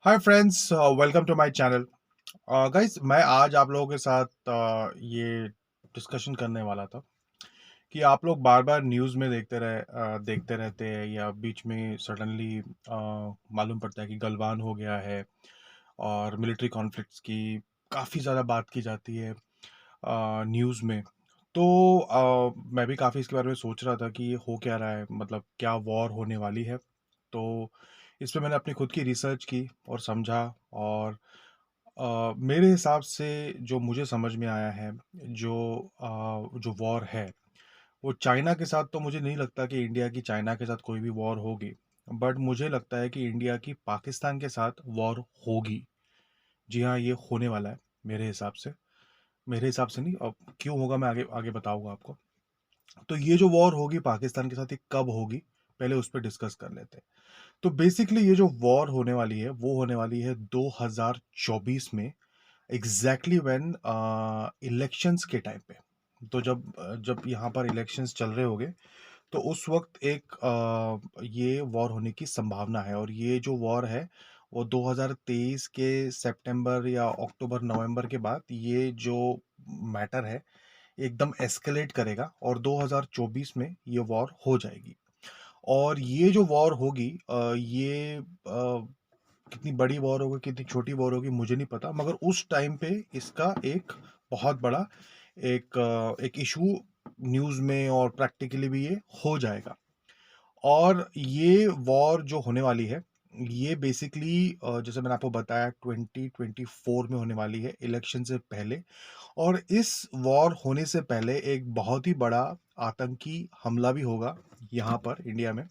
Hi friends, welcome to my channel. Guys, मैं आज आप लोगों के साथ ये डिस्कशन करने वाला था कि आप लोग बार बार न्यूज़ में देखते रहते हैं या बीच में सडनली मालूम पड़ता है कि गलवान हो गया है और मिलिट्री कॉन्फ्लिक्ट्स की काफ़ी ज़्यादा बात की जाती है न्यूज़ में। तो मैं भी काफ़ी इसके बारे में सोच रहा था कि ये हो क्या रहा है, मतलब क्या वॉर होने वाली है। तो इस पे मैंने अपनी खुद की रिसर्च की और समझा। और मेरे हिसाब से जो मुझे समझ में आया है, जो वॉर है वो चाइना के साथ, तो मुझे नहीं लगता कि इंडिया की चाइना के साथ कोई भी वॉर होगी। बट मुझे लगता है कि इंडिया की पाकिस्तान के साथ वॉर होगी। जी हाँ, ये होने वाला है मेरे हिसाब से नहीं। अब क्यों होगा मैं आगे आगे बताऊंगा आपको। तो ये जो वॉर होगी पाकिस्तान के साथ, ये कब होगी, पहले उस पर डिस्कस कर लेते हैं। तो बेसिकली ये जो वॉर होने वाली है वो होने वाली है 2024 में, एग्जैक्टली व्हेन इलेक्शंस के टाइम पे। तो जब यहाँ पर इलेक्शंस चल रहे होंगे, तो उस वक्त ये वॉर होने की संभावना है। और ये जो वॉर है वो 2023 के सितंबर या अक्टूबर नवंबर के बाद ये जो मैटर है एकदम एस्केलेट करेगा और 2024 में ये वॉर हो जाएगी। और ये जो वॉर होगी, कितनी बड़ी वॉर होगी कितनी छोटी वॉर होगी मुझे नहीं पता, मगर उस टाइम पे इसका एक बहुत बड़ा एक इशू न्यूज़ में और प्रैक्टिकली भी ये हो जाएगा। और ये वॉर जो होने वाली है, ये बेसिकली जैसे मैंने आपको बताया 2024 में होने वाली है, इलेक्शन से पहले। और इस वॉर होने से पहले एक बहुत ही बड़ा आतंकी हमला भी होगा यहाँ पर इंडिया में,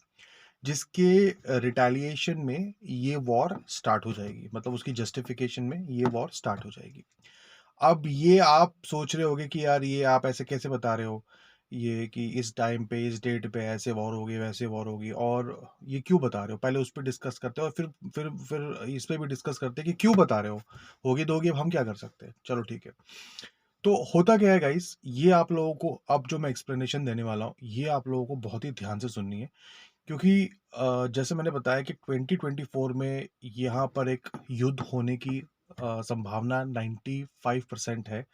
जिसके रिटेलिएशन में ये वॉर स्टार्ट हो जाएगी, मतलब उसकी जस्टिफिकेशन में ये वॉर स्टार्ट हो जाएगी। अब ये आप सोच रहे होगे कि यार ये आप ऐसे कैसे बता रहे हो, ये कि इस टाइम पे इस डेट पे ऐसे वॉर होगी वैसे वॉर होगी, और ये क्यों बता रहे हो। पहले उस पर डिस्कस करते हैं और फिर इस पे भी डिस्कस करते हैं कि क्यों बता रहे हो। होगी तो होगी, अब हम क्या कर सकते हैं, चलो ठीक है। तो होता क्या है गाइस, ये आप लोगों को अब जो मैं एक्सप्लेनेशन देने वाला हूँ ये आप लोगों को बहुत ही ध्यान से सुननी है। क्योंकि जैसे मैंने बताया कि 2024 में यहाँ पर एक युद्ध होने की संभावना 95% है।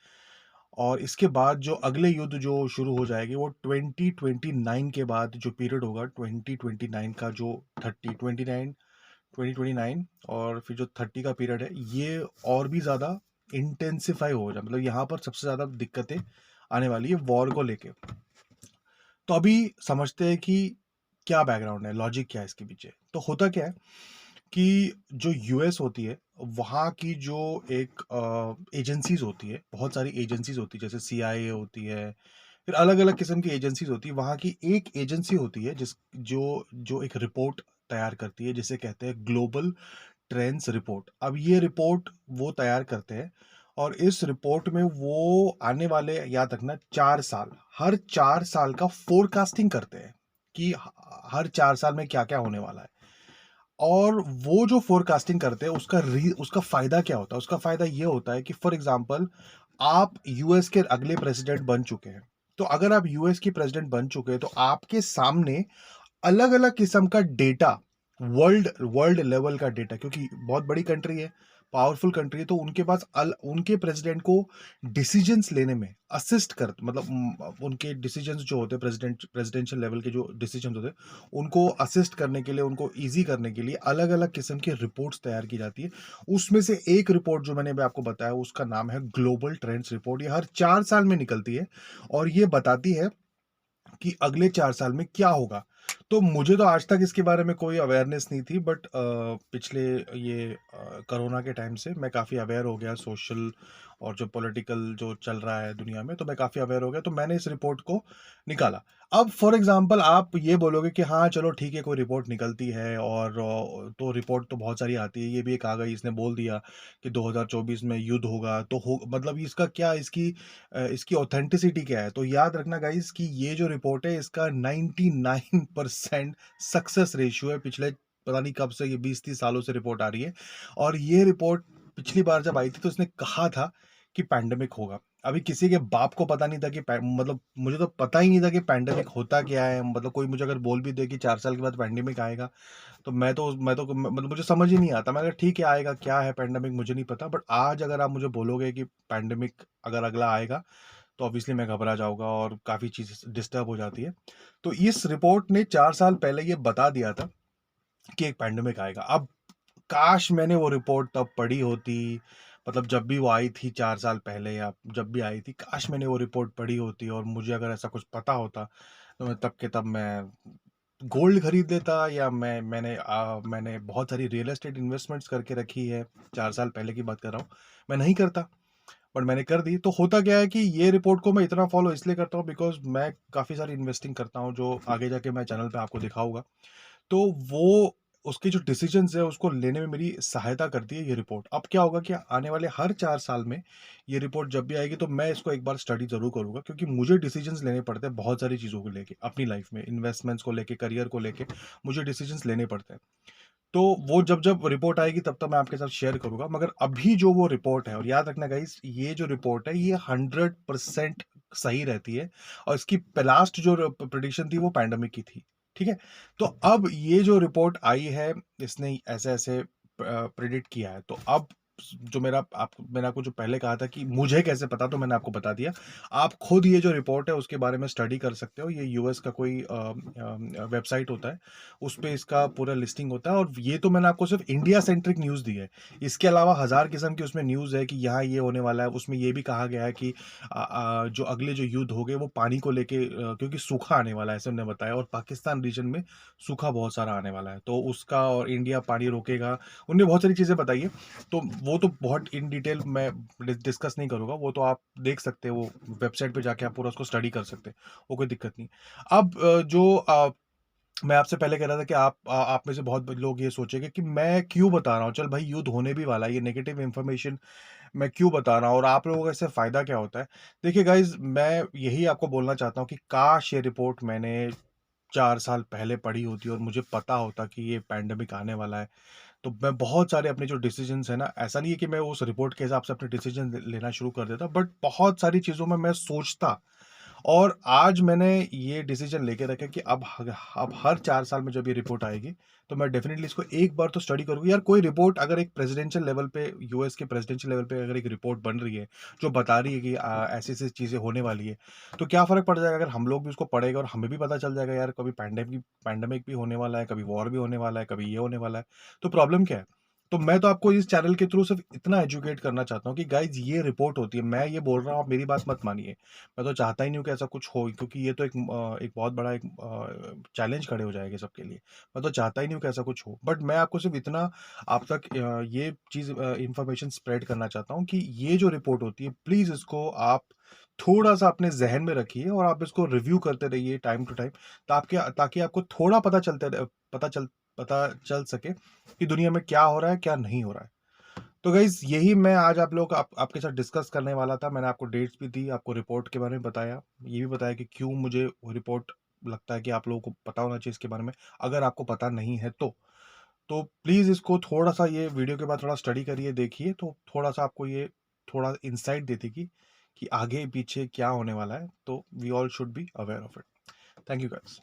और इसके बाद जो अगले युद्ध जो शुरू हो जाएगी वो 2029 के बाद जो पीरियड होगा, 2029 का जो 2029 और फिर जो 30 का पीरियड है, ये और भी ज़्यादा इंटेंसिफाई हो जाए, मतलब यहाँ पर सबसे ज़्यादा दिक्कतें आने वाली है वॉर को लेके। तो अभी समझते हैं कि क्या बैकग्राउंड है, लॉजिक क्या है इसके पीछे। तो होता क्या है कि जो यूएस होती है, वहाँ की जो एक एजेंसीज होती है, बहुत सारी एजेंसीज होती है, जैसे सीआईए होती है, फिर अलग अलग किस्म की एजेंसीज होती है। वहाँ की एक एजेंसी होती है जिस जो जो एक रिपोर्ट तैयार करती है, जिसे कहते हैं ग्लोबल ट्रेंड्स रिपोर्ट। अब ये रिपोर्ट वो तैयार करते हैं और इस रिपोर्ट में वो आने वाले, याद रखना, 4 साल, हर 4 साल का फोरकास्टिंग करते हैं कि हर 4 साल में क्या क्या होने वाला है। और वो जो फोरकास्टिंग करते हैं उसका फायदा क्या होता है, उसका फायदा ये होता है कि फॉर एग्जांपल आप यूएस के अगले प्रेसिडेंट बन चुके हैं। तो अगर आप यूएस की प्रेसिडेंट बन चुके हैं तो आपके सामने अलग अलग किस्म का डेटा, वर्ल्ड वर्ल्ड लेवल का डेटा, क्योंकि बहुत बड़ी कंट्री है, पावरफुल कंट्री है, तो उनके पास उनके प्रेसिडेंट को डिसीजंस लेने में असिस्ट कर, मतलब उनके डिसीजंस जो होते हैं, प्रेसिडेंशियल लेवल के जो डिसीजंस होते हैं, उनको असिस्ट करने के लिए, उनको इजी करने के लिए अलग अलग किस्म की रिपोर्ट्स तैयार की जाती है। उसमें से एक रिपोर्ट जो मैंने अभी आपको बताया उसका नाम है ग्लोबल ट्रेंड्स रिपोर्ट। ये हर 4 साल में निकलती है और ये बताती है कि अगले 4 साल में क्या होगा। तो मुझे तो आज तक इसके बारे में कोई अवेयरनेस नहीं थी, बट पिछले ये कोरोना के टाइम से मैं काफ़ी अवेयर हो गया, सोशल और जो पॉलिटिकल जो चल रहा है दुनिया में, तो मैं काफ़ी अवेयर हो गया, तो मैंने इस रिपोर्ट को निकाला। अब फॉर एग्जांपल आप ये बोलोगे कि हाँ चलो ठीक है, कोई रिपोर्ट निकलती है और तो रिपोर्ट तो बहुत सारी आती है, ये भी एक आ गई, इसने बोल दिया कि 2024 में युद्ध होगा, तो हो मतलब इसका क्या, इसकी ऑथेंटिसिटी क्या है। तो याद रखना गाइस कि ये जो रिपोर्ट है इसका 99% सक्सेस रेशियो है। पिछले पता नहीं कब से, ये 20-30 सालों से रिपोर्ट आ रही है। और ये रिपोर्ट पिछली बार जब आई थी तो इसने कहा था कि पैंडेमिक होगा। अभी किसी के बाप को पता नहीं था कि मतलब मुझे तो पता ही नहीं था कि पैंडेमिक होता क्या है। मतलब कोई मुझे अगर बोल भी दे कि 4 साल के बाद पैंडेमिक आएगा, तो मतलब मुझे समझ ही नहीं आता। मैं कहा ठीक है आएगा, क्या है पैंडेमिक मुझे नहीं पता। बट आज अगर आप मुझे बोलोगे कि पैंडेमिक अगर अगला आएगा, तो ऑब्वियसली मैं घबरा जाऊंगा और काफ़ी चीज़ डिस्टर्ब हो जाती है। तो इस रिपोर्ट ने 4 साल पहले ये बता दिया था कि एक पैंडेमिक आएगा। अब काश मैंने वो रिपोर्ट तब पढ़ी होती, मतलब जब भी वो आई थी 4 साल पहले या जब भी आई थी, काश मैंने वो रिपोर्ट पढ़ी होती और मुझे अगर ऐसा कुछ पता होता, तो मैं तब के तब मैं गोल्ड खरीद लेता, या मैंने बहुत सारी रियल एस्टेट इन्वेस्टमेंट्स करके रखी है। 4 साल पहले की बात कर रहा हूँ, मैं नहीं करता, बट मैंने कर दी। तो होता क्या है कि ये रिपोर्ट को मैं इतना फॉलो इसलिए करता हूँ बिकॉज मैं काफ़ी सारी इन्वेस्टिंग करता हूँ, जो आगे जाके मैं चैनल पे आपको दिखाऊंगा। तो वो उसके जो डिसीजंस है उसको लेने में मेरी सहायता करती है ये रिपोर्ट। अब क्या होगा कि आने वाले हर 4 साल में ये रिपोर्ट जब भी आएगी, तो मैं इसको एक बार स्टडी जरूर करूंगा, क्योंकि मुझे डिसीजंस लेने पड़ते हैं बहुत सारी चीज़ों को लेके, अपनी लाइफ में इन्वेस्टमेंट्स को लेके, करियर को लेके मुझे डिसीजंस लेने पड़ते हैं। तो वो जब जब रिपोर्ट आएगी तब तक मैं आपके साथ शेयर करूंगा। मगर अभी जो वो रिपोर्ट है, और याद रखना गाइस, ये जो रिपोर्ट है ये 100% सही रहती है। और इसकी लास्ट जो प्रिडिक्शन थी वो पैंडेमिक की थी, ठीक है। तो अब ये जो रिपोर्ट आई है, इसने ऐसे ऐसे प्रिडिक्ट किया है। तो अब जो मैंने आपको जो पहले कहा था कि मुझे कैसे पता, तो मैंने आपको बता दिया। आप खुद ये जो रिपोर्ट है उसके बारे में स्टडी कर सकते हो। ये यूएस का कोई वेबसाइट होता है, उस पे इसका पूरा लिस्टिंग होता है। और ये तो मैंने आपको सिर्फ इंडिया सेंट्रिक न्यूज़ दी है। इसके अलावा हज़ार किस्म की उसमें न्यूज़ है कि यहाँ ये होने वाला है। उसमें ये भी कहा गया है कि जो अगले जो युद्ध हो गए वो पानी को लेके, क्योंकि सूखा आने वाला है ऐसे उन्होंने बताया, और पाकिस्तान रीजन में सूखा बहुत सारा आने वाला है, तो उसका और इंडिया पानी रोकेगा। उनने बहुत सारी चीज़ें बताई है। तो वो तो बहुत इन डिटेल मैं डिस्कस नहीं करूँगा, वो तो आप देख सकते हैं, वो वेबसाइट पे जाके आप पूरा उसको स्टडी कर सकते हैं, वो कोई दिक्कत नहीं। अब मैं आपसे पहले कह रहा था कि आप में से बहुत लोग ये सोचेंगे कि मैं क्यों बता रहा हूँ, चल भाई युद्ध होने भी वाला है, ये नेगेटिव इन्फॉर्मेशन मैं क्यों बता रहा हूँ और आप लोगों को इससे फायदा क्या होता है। देखिए गाइज, मैं यही आपको बोलना चाहता हूँ कि काश ये रिपोर्ट मैंने 4 साल पहले पढ़ी होती और मुझे पता होता कि ये पैंडेमिक आने वाला है। तो मैं बहुत सारे अपने जो डिसीजंस है ना, ऐसा नहीं है कि मैं उस रिपोर्ट के हिसाब से अपने डिसीजन लेना शुरू कर देता, बट बहुत सारी चीज़ों में मैं सोचता। और आज मैंने ये डिसीजन लेके रखा कि अब हर 4 साल में जब ये रिपोर्ट आएगी, तो मैं डेफिनेटली इसको एक बार तो स्टडी करूंगा। यार कोई रिपोर्ट अगर एक प्रेसिडेंशियल लेवल पे, यूएस के प्रेसिडेंशियल लेवल पे अगर एक रिपोर्ट बन रही है जो बता रही है कि ऐसी ऐसी चीज़ें होने वाली है, तो क्या फ़र्क पड़ जाएगा अगर हम लोग भी उसको पढ़ेगा और हमें भी पता चल जाएगा यार कभी पैंडेमिक भी होने वाला है, कभी वॉर भी होने वाला है, कभी ये होने वाला है। तो प्रॉब्लम क्या है? तो मैं तो आपको इस चैनल के थ्रू सिर्फ इतना एजुकेट करना चाहता हूँ कि गाइज ये रिपोर्ट होती है, मैं ये बोल रहा हूँ, आप मेरी बात मत मानिए। मैं तो चाहता ही नहीं हूँ कि ऐसा कुछ हो, क्योंकि ये तो एक बहुत बड़ा एक चैलेंज खड़े हो जाएगा सबके लिए। मैं तो चाहता ही नहीं हूँ कि ऐसा कुछ हो, बट मैं आपको सिर्फ इतना आप तक ये चीज़ इंफॉर्मेशन स्प्रेड करना चाहता हूँ कि ये जो रिपोर्ट होती है, प्लीज़ इसको आप थोड़ा सा अपने जहन में रखिए और आप इसको रिव्यू करते रहिए टाइम टू टाइम, ताकि आपको थोड़ा पता चल सके कि दुनिया में क्या हो रहा है, क्या नहीं हो रहा है। तो गाइज यही मैं आज आप लोग आपके साथ डिस्कस करने वाला था। मैंने आपको डेट्स भी दी, आपको रिपोर्ट के बारे में बताया, ये भी बताया कि क्यों मुझे वो रिपोर्ट लगता है कि आप लोगों को पता होना चाहिए इसके बारे में, अगर आपको पता नहीं है तो प्लीज़ इसको थोड़ा सा, ये वीडियो के बाद थोड़ा स्टडी करिए, देखिए, तो थोड़ा सा आपको ये थोड़ा इंसाइट देती कि आगे पीछे क्या होने वाला है। तो we all should be aware of it. Thank you guys.